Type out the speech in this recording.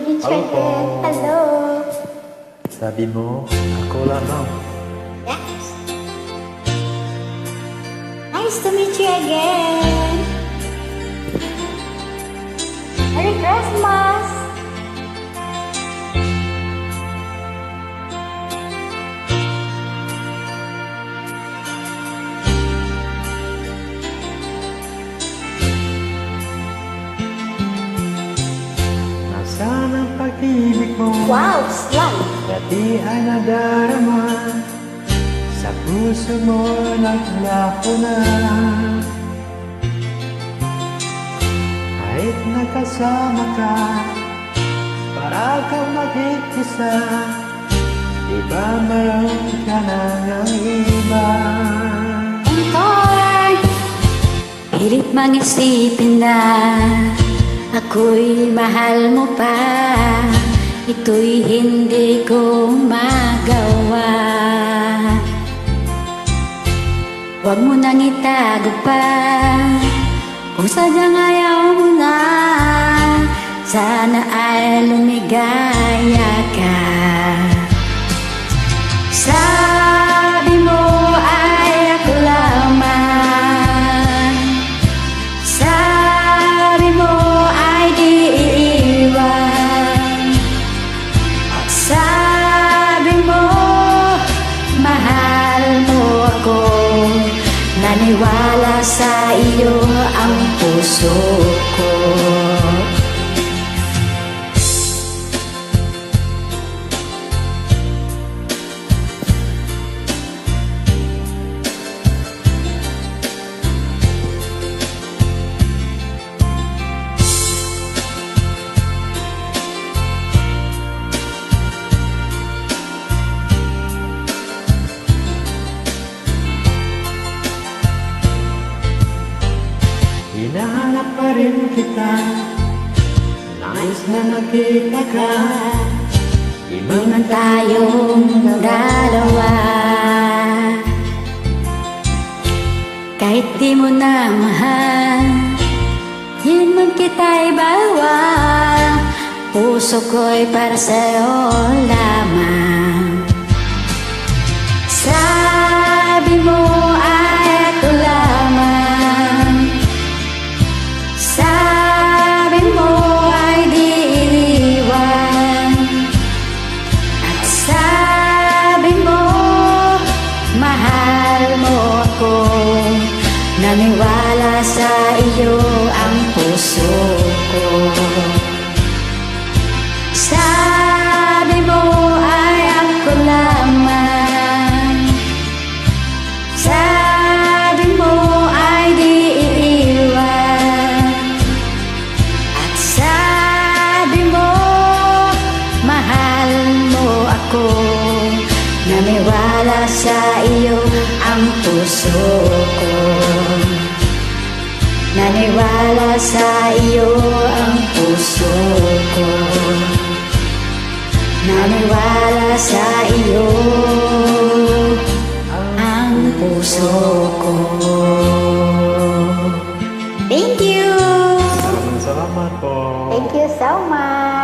meet you Hello po. again. Hello. Sabi mo, ako lamang. Yes. Nice to meet you again. Merry Christmas. Nasaan ang pag-ibig mo? Wow, slide. Dati ay nadarama. Sa puso mo naglako na. Kahit nakasama ka, para kang mag-isa. Di ba mayroon ka ng iba? Encore. Pilit mang isipin na ako'y mahal mo pa. Ito'y hindi ko magawa. Huwag mo nang itago pa kung sadyang ayaw mo na. Sana ay lumigaya ka. Sabi mo ay ako lamang. Sabi mo ay di iiwan. Sabi mo mahal mo ako. Naniwala sa iyo ang puso ko. Hinahanap pa rin kita. Nais na nakita ka. Di man tayong dalawa. Kahit di mo na mahal, di man kita'y bawal. Puso ko'y para sa'yo lamang. Sabi mo ay ako lamang. Sabi mo ay di iniwan. At sabi mo mahal mo ako. Naniwala sa iyo ang puso ko. Sabi mo ay ako lamang. Sabi mo ay di iiwan. At sabi mo mahal mo ako. Naniwala sa iyo ang puso ko. Naniwala sa iyo ang puso ko. Naniwala sa iyo ang puso ko. Thank you! Maraming salamat po. Thank you so much!